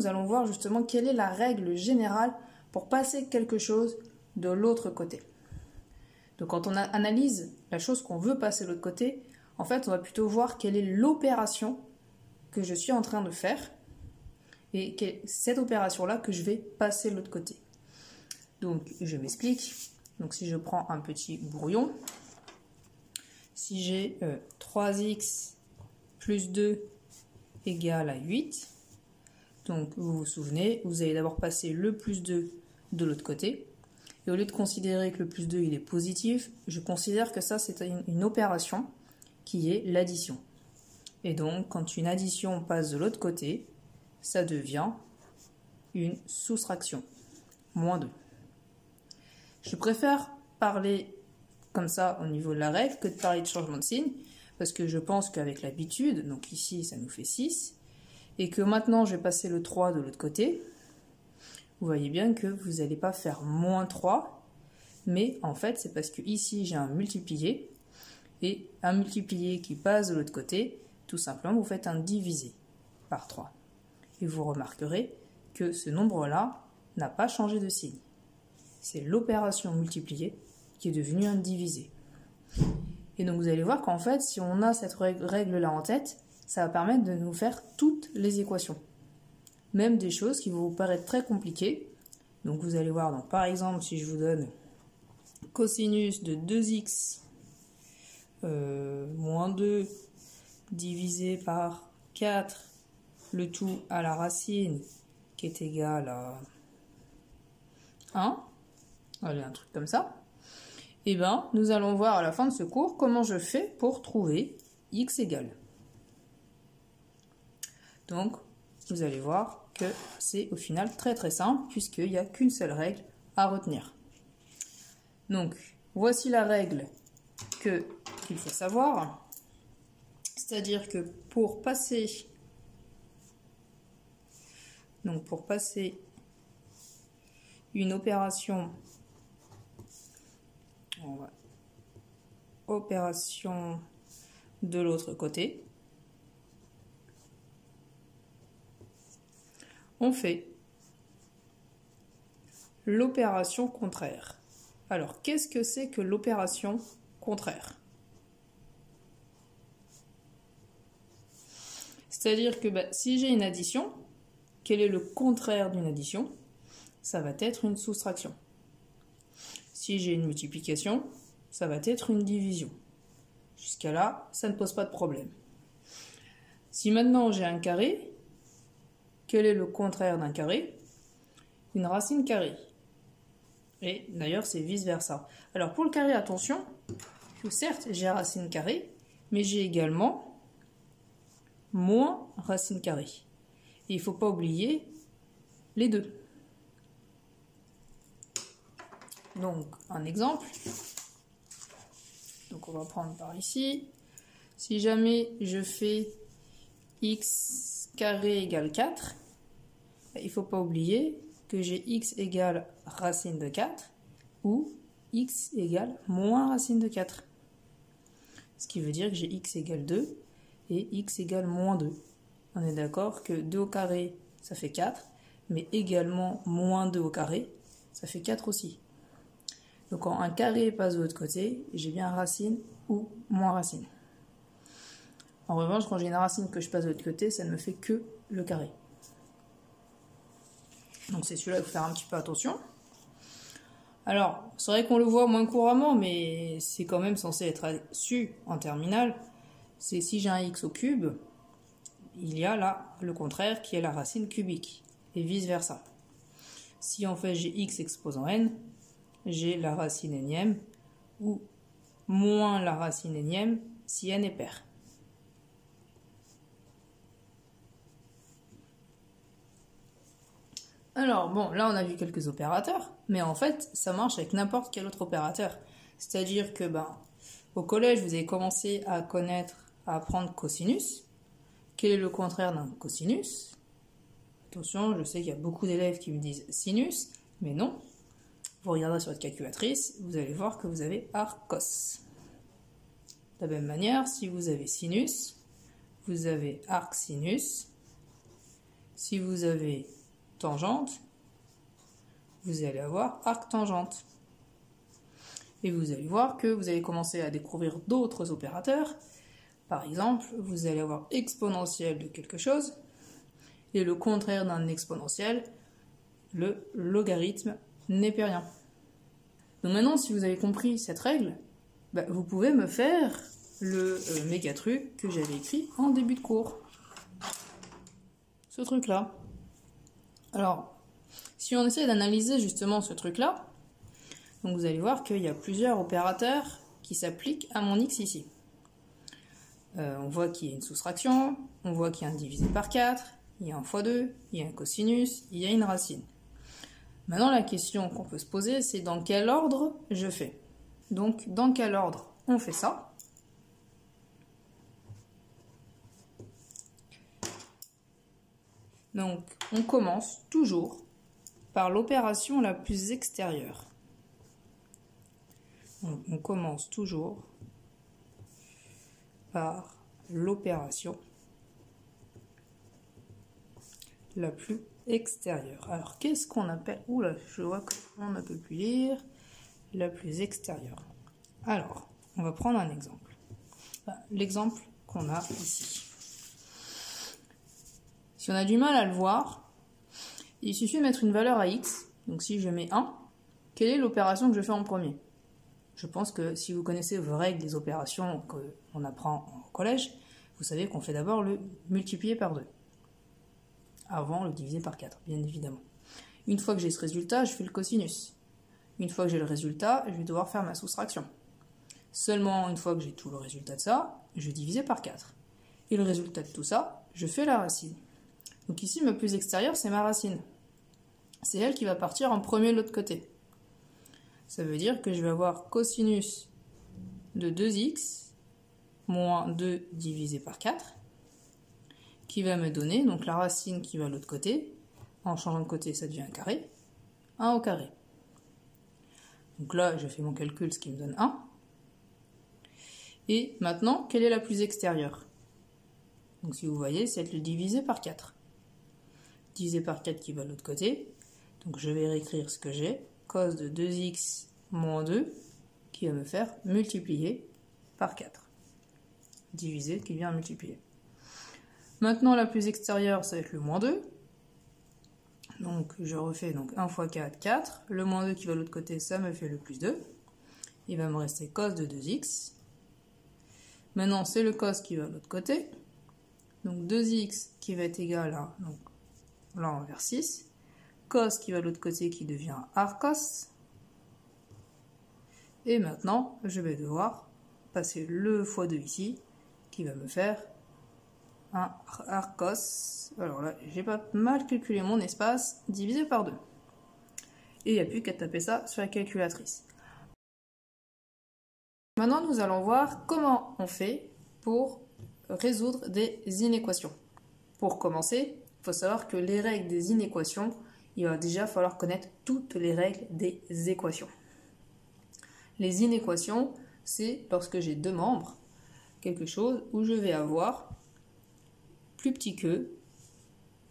nous allons voir justement quelle est la règle générale pour passer quelque chose de l'autre côté. Donc quand on analyse la chose qu'on veut passer de l'autre côté, en fait, on va plutôt voir quelle est l'opération que je suis en train de faire et cette opération-là que je vais passer de l'autre côté. Donc, je m'explique. Donc, si je prends un petit brouillon, si j'ai 3x plus 2 égale à 8, donc vous vous souvenez, vous allez d'abord passer le plus 2 de l'autre côté. Et au lieu de considérer que le plus 2 il est positif, je considère que ça c'est une opération qui est l'addition. Et donc, quand une addition passe de l'autre côté, ça devient une soustraction, moins 2. Je préfère parler comme ça au niveau de la règle que de parler de changement de signe, parce que je pense qu'avec l'habitude, donc ici ça nous fait 6, et que maintenant je vais passer le 3 de l'autre côté, vous voyez bien que vous n'allez pas faire moins 3, mais en fait c'est parce que ici j'ai un multiplié, et un multiplié qui passe de l'autre côté, tout simplement vous faites un divisé par 3. Et vous remarquerez que ce nombre-là n'a pas changé de signe. C'est l'opération multipliée qui est devenue un divisé. Et donc vous allez voir qu'en fait, si on a cette règle-là en tête, ça va permettre de nous faire toutes les équations. Même des choses qui vont vous paraître très compliquées. Donc vous allez voir, donc, par exemple, si je vous donne cosinus de 2x moins 2 divisé par 4, le tout à la racine qui est égal à 1, allez, un truc comme ça, et bien nous allons voir à la fin de ce cours comment je fais pour trouver x égale. Donc vous allez voir que c'est au final très très simple puisqu'il n'y a qu'une seule règle à retenir. Donc voici la règle qu'il faut savoir, c'est-à-dire que pour passer une opération de l'autre côté, on fait l'opération contraire. Alors, qu'est-ce que c'est que l'opération contraire? C'est-à-dire que si j'ai une addition, quel est le contraire d'une addition? Ça va être une soustraction. Si j'ai une multiplication, ça va être une division. Jusqu'à là, ça ne pose pas de problème. Si maintenant j'ai un carré, quel est le contraire d'un carré? Une racine carrée. Et d'ailleurs, c'est vice-versa. Alors pour le carré, attention, certes, j'ai racine carrée, mais j'ai également moins racine carrée. Et il ne faut pas oublier les deux. Donc, un exemple. Donc, on va prendre par ici. Si jamais je fais x carré égale 4, il ne faut pas oublier que j'ai x égale racine de 4 ou x égale moins racine de 4. Ce qui veut dire que j'ai x égale 2 et x égale moins 2. On est d'accord que 2 au carré, ça fait 4, mais également moins 2 au carré, ça fait 4 aussi. Donc quand un carré passe de l'autre côté, j'ai bien racine ou moins racine. En revanche, quand j'ai une racine que je passe de l'autre côté, ça ne me fait que le carré. Donc c'est celui-là qu'il faut faire un petit peu attention. Alors, c'est vrai qu'on le voit moins couramment, mais c'est quand même censé être su en terminale. C'est si j'ai un x au cube, il y a là le contraire qui est la racine cubique, et vice-versa. Si en fait j'ai x exposant n, j'ai la racine énième, ou moins la racine énième si n est pair. Alors bon, là on a vu quelques opérateurs, mais en fait ça marche avec n'importe quel autre opérateur. C'est-à-dire que au collège vous avez commencé à apprendre cosinus. Quel est le contraire d'un cosinus? Attention, je sais qu'il y a beaucoup d'élèves qui me disent sinus, mais non. Vous regarderez sur votre calculatrice, vous allez voir que vous avez arccos. De la même manière, si vous avez sinus, vous avez arcsinus. si vous avez tangente, vous allez avoir arctangente. Et vous allez voir que vous allez commencer à découvrir d'autres opérateurs. Par exemple, vous allez avoir exponentielle de quelque chose, et le contraire d'un exponentiel, le logarithme népérien. Donc maintenant, si vous avez compris cette règle, vous pouvez me faire le méga truc que j'avais écrit en début de cours. Ce truc-là. Alors, si on essaie d'analyser justement ce truc-là, donc vous allez voir qu'il y a plusieurs opérateurs qui s'appliquent à mon x ici. On voit qu'il y a une soustraction, on voit qu'il y a un divisé par 4, il y a un x2, il y a un cosinus, il y a une racine. Maintenant, la question qu'on peut se poser, c'est dans quel ordre je fais. Donc, dans quel ordre on fait ça? Donc, on commence toujours par l'opération la plus extérieure. Donc, on commence toujours par l'opération la plus extérieure. Alors, qu'est-ce qu'on appelle... Oula, je vois qu'on ne peut plus lire. La plus extérieure. Alors, on va prendre un exemple. L'exemple qu'on a ici. Si on a du mal à le voir, il suffit de mettre une valeur à x. Donc, si je mets 1, quelle est l'opération que je fais en premier? Je pense que si vous connaissez vos règles des opérations qu'on apprend au collège, vous savez qu'on fait d'abord le multiplier par 2. Avant le diviser par 4, bien évidemment. Une fois que j'ai ce résultat, je fais le cosinus. Une fois que j'ai le résultat, je vais devoir faire ma soustraction. Seulement une fois que j'ai tout le résultat de ça, je vais diviser par 4. Et le résultat de tout ça, je fais la racine. Donc ici, ma plus extérieure, c'est ma racine. C'est elle qui va partir en premier de l'autre côté. Ça veut dire que je vais avoir cosinus de 2x moins 2 divisé par 4, qui va me donner donc la racine qui va de l'autre côté. En changeant de côté, ça devient un carré. 1 au carré. Donc là, je fais mon calcul, ce qui me donne 1. Et maintenant, quelle est la plus extérieure? Donc si vous voyez, c'est le divisé par 4. Divisé par 4 qui va de l'autre côté. Donc je vais réécrire ce que j'ai. Cos de 2x moins 2 qui va me faire multiplier par 4. Divisé qui vient multiplier. Maintenant, la plus extérieure, ça va être le moins 2. Donc je refais donc 1 fois 4, 4. Le moins 2 qui va de l'autre côté, ça me fait le plus 2. Il va me rester cos de 2x. Maintenant, c'est le cos qui va de l'autre côté. Donc 2x qui va être égal à, donc là on va vers 6. Cos qui va de l'autre côté qui devient arcos. Et maintenant, je vais devoir passer le x2 ici, qui va me faire un arcos. Alors là, j'ai pas mal calculé mon espace, divisé par 2. Et il n'y a plus qu'à taper ça sur la calculatrice. Maintenant, nous allons voir comment on fait pour résoudre des inéquations. Pour commencer, il faut savoir que les règles des inéquations, il va déjà falloir connaître toutes les règles des équations. Les inéquations, c'est lorsque j'ai deux membres, quelque chose où je vais avoir plus petit que,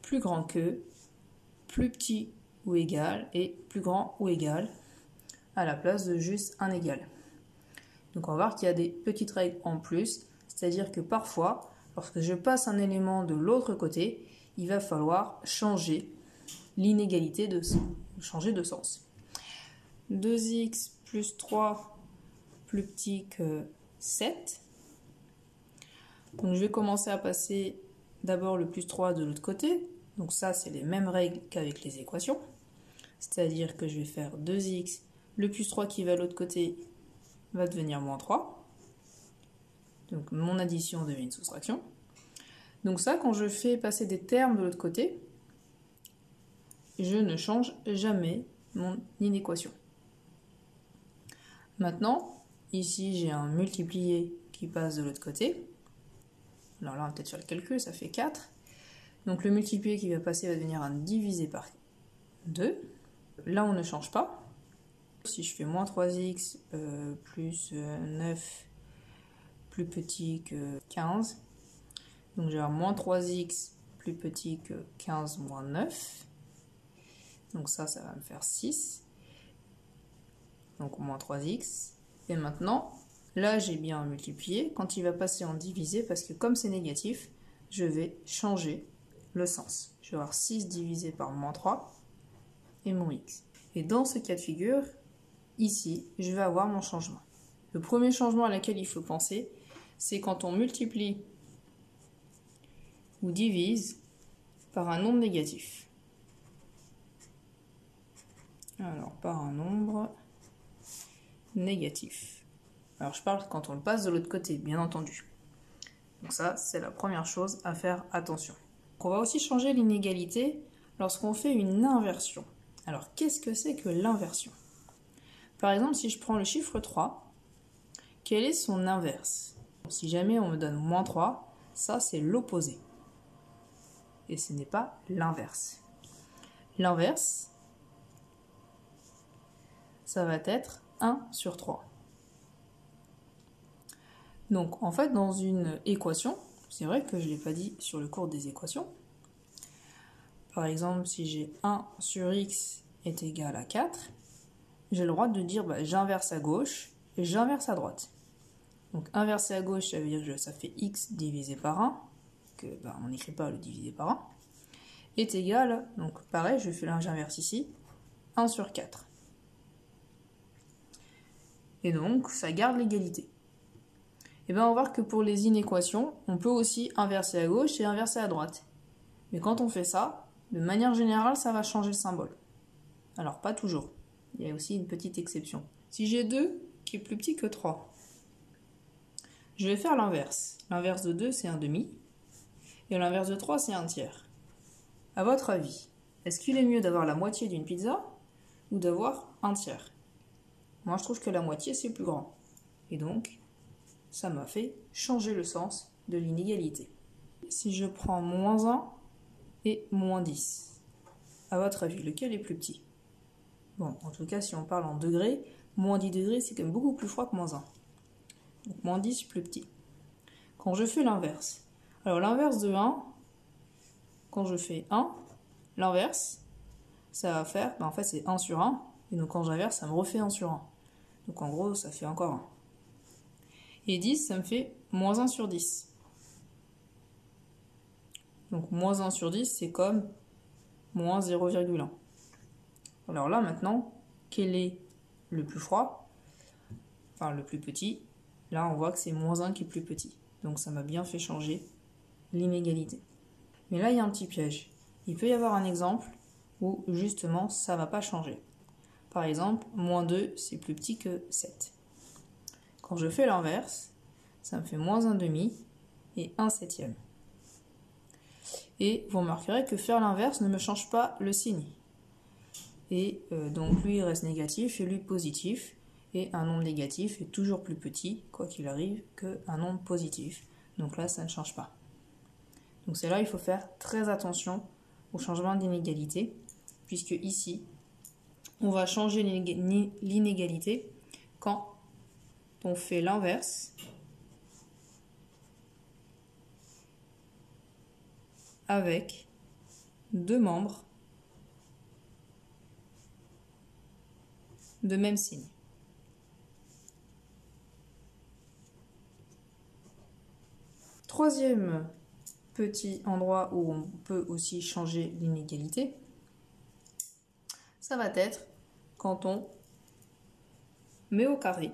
plus grand que, plus petit ou égal et plus grand ou égal à la place de juste un égal. Donc on va voir qu'il y a des petites règles en plus, c'est-à-dire que parfois, lorsque je passe un élément de l'autre côté, il va falloir changer l'inégalité, changer de sens. 2x plus 3 plus petit que 7. Donc je vais commencer à passer d'abord le plus 3 de l'autre côté. Donc ça, c'est les mêmes règles qu'avec les équations. C'est-à-dire que je vais faire 2x, le plus 3 qui va de l'autre côté va devenir moins 3. Donc mon addition devient une soustraction. Donc ça, quand je fais passer des termes de l'autre côté, je ne change jamais mon inéquation. Maintenant, ici j'ai un multiplié qui passe de l'autre côté. Alors là, on va peut-être faire le calcul, ça fait 4. Donc le multiplié qui va passer va devenir un divisé par 2. Là, on ne change pas. Si je fais moins 3x plus 9 plus petit que 15, donc j'ai un moins 3x plus petit que 15 moins 9. Donc ça va me faire 6. Donc moins 3x. Et maintenant, là j'ai bien multiplié. Quand il va passer en divisé, parce que comme c'est négatif, je vais changer le sens. Je vais avoir 6 divisé par moins 3 et mon x. Et dans ce cas de figure, ici, je vais avoir mon changement. Le premier changement à laquelle il faut penser, c'est quand on multiplie ou divise par un nombre négatif. Alors, par un nombre négatif. Alors, je parle quand on le passe de l'autre côté, bien entendu. Donc ça, c'est la première chose à faire attention. On va aussi changer l'inégalité lorsqu'on fait une inversion. Alors, qu'est-ce que c'est que l'inversion? Par exemple, si je prends le chiffre 3, quel est son inverse? Si jamais on me donne moins 3, ça c'est l'opposé. Et ce n'est pas l'inverse. L'inverse, ça va être 1 sur 3. Donc en fait, dans une équation, c'est vrai que je ne l'ai pas dit sur le cours des équations. Par exemple, si j'ai 1 sur x est égal à 4, j'ai le droit de dire j'inverse à gauche et j'inverse à droite. Donc inverser à gauche, ça veut dire que ça fait x divisé par 1, que on n'écrit pas le divisé par 1, est égal, donc pareil, j'inverse ici, 1 sur 4. Et donc, ça garde l'égalité. Et bien on va voir que pour les inéquations, on peut aussi inverser à gauche et inverser à droite. Mais quand on fait ça, de manière générale, ça va changer le symbole. Alors pas toujours, il y a aussi une petite exception. Si j'ai 2 qui est plus petit que 3, je vais faire l'inverse. L'inverse de 2, c'est un demi. Et l'inverse de 3, c'est un tiers. À votre avis, est-ce qu'il est mieux d'avoir la moitié d'une pizza ou d'avoir un tiers? Moi, je trouve que la moitié, c'est plus grand. Et donc, ça m'a fait changer le sens de l'inégalité. Si je prends moins 1 et moins 10, à votre avis, lequel est plus petit? Bon, en tout cas, si on parle en degrés, moins 10 degrés, c'est quand même beaucoup plus froid que moins 1. Donc, moins 10, plus petit. Quand je fais l'inverse, alors l'inverse de 1, quand je fais 1, l'inverse, ça va faire, en fait, c'est 1 sur 1, et donc quand j'inverse, ça me refait 1 sur 1. Donc en gros, ça fait encore 1. Et 10, ça me fait moins 1 sur 10. Donc moins 1 sur 10, c'est comme moins 0,1. Alors là, maintenant, quel est le plus froid? Enfin, le plus petit. Là, on voit que c'est moins 1 qui est plus petit. Donc ça m'a bien fait changer l'inégalité. Mais là, il y a un petit piège. Il peut y avoir un exemple où, justement, ça ne va pas changer. Par exemple, moins 2, c'est plus petit que 7. Quand je fais l'inverse, ça me fait moins 1 demi et 1 septième. Et vous remarquerez que faire l'inverse ne me change pas le signe. Et donc lui il reste négatif et lui positif. Et un nombre négatif est toujours plus petit, quoi qu'il arrive, qu'un nombre positif. Donc là, ça ne change pas. Donc c'est là il faut faire très attention au changement d'inégalité, puisque ici, on va changer l'inégalité quand on fait l'inverse avec deux membres de même signe. Troisième petit endroit où on peut aussi changer l'inégalité, ça va être quand on met au carré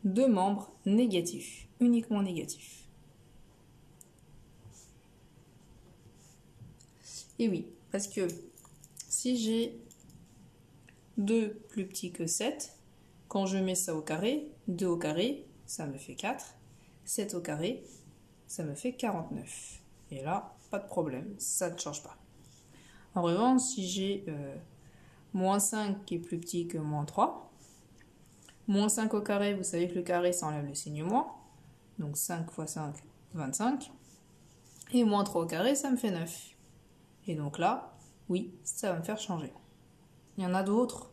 deux membres négatifs, uniquement négatifs. Et oui, parce que si j'ai 2 plus petit que 7, quand je mets ça au carré, 2 au carré, ça me fait 4, 7 au carré, ça me fait 49. Et là, pas de problème, ça ne change pas. En revanche, si j'ai moins 5 qui est plus petit que moins 3, moins 5 au carré, vous savez que le carré, ça enlève le signe moins, donc 5 fois 5, 25, et moins 3 au carré, ça me fait 9. Et donc là, oui, ça va me faire changer. Il y en a d'autres,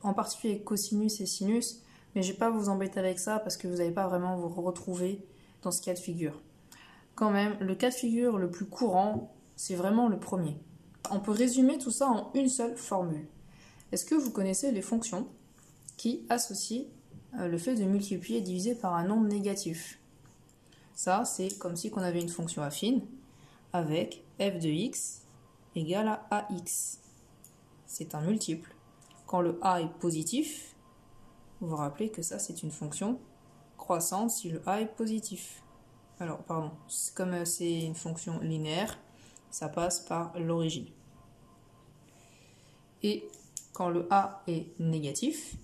en particulier cosinus et sinus, mais je ne vais pas vous embêter avec ça parce que vous n'allez pas vraiment vous retrouver dans ce cas de figure. Quand même, le cas de figure le plus courant, c'est vraiment le premier. On peut résumer tout ça en une seule formule. Est-ce que vous connaissez les fonctions qui associent le fait de multiplier et diviser par un nombre négatif? Ça, c'est comme si on avait une fonction affine avec f de x égale à ax. C'est un multiple. Quand le a est positif, vous vous rappelez que ça, c'est une fonction croissante si le a est positif. Alors, pardon, comme c'est une fonction linéaire, ça passe par l'origine. Et quand le a est négatif,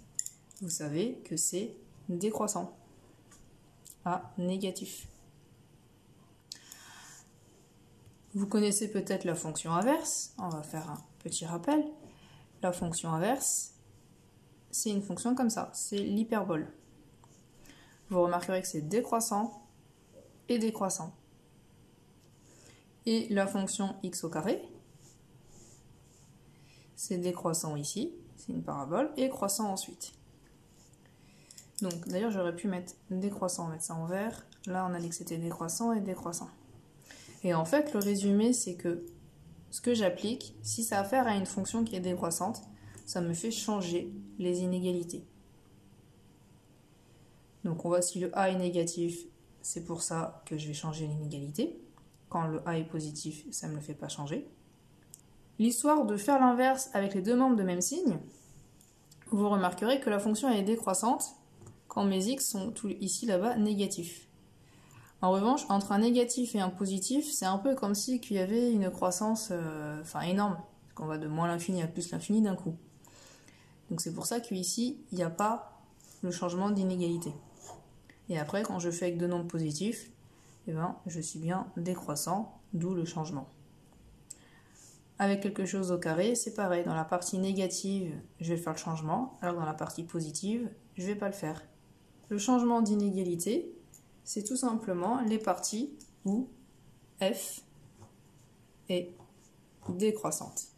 vous savez que c'est décroissant. A négatif. Vous connaissez peut-être la fonction inverse. On va faire un petit rappel. La fonction inverse, c'est une fonction comme ça. C'est l'hyperbole. Vous remarquerez que c'est décroissant et décroissant. Et la fonction x au carré, c'est décroissant ici, c'est une parabole, et croissant ensuite. Donc, d'ailleurs, j'aurais pu mettre décroissant, mettre ça en vert. Là, on a dit que c'était décroissant et décroissant. Et en fait, le résumé, c'est que ce que j'applique, si ça a affaire à une fonction qui est décroissante, ça me fait changer les inégalités. Donc, on voit si le a est négatif, c'est pour ça que je vais changer l'inégalité. Quand le a est positif, ça ne me le fait pas changer. L'histoire de faire l'inverse avec les deux membres de même signe, vous remarquerez que la fonction est décroissante quand mes x sont ici, là-bas, négatifs. En revanche, entre un négatif et un positif, c'est un peu comme si qu'il y avait une croissance énorme. Parce qu'on va de moins l'infini à plus l'infini d'un coup. Donc c'est pour ça qu'ici, il n'y a pas le changement d'inégalité. Et après, quand je fais avec deux nombres positifs, je suis bien décroissant, d'où le changement. Avec quelque chose au carré, c'est pareil. Dans la partie négative, je vais faire le changement, alors que dans la partie positive, je ne vais pas le faire. Le changement d'inégalité, c'est tout simplement les parties où f est décroissante.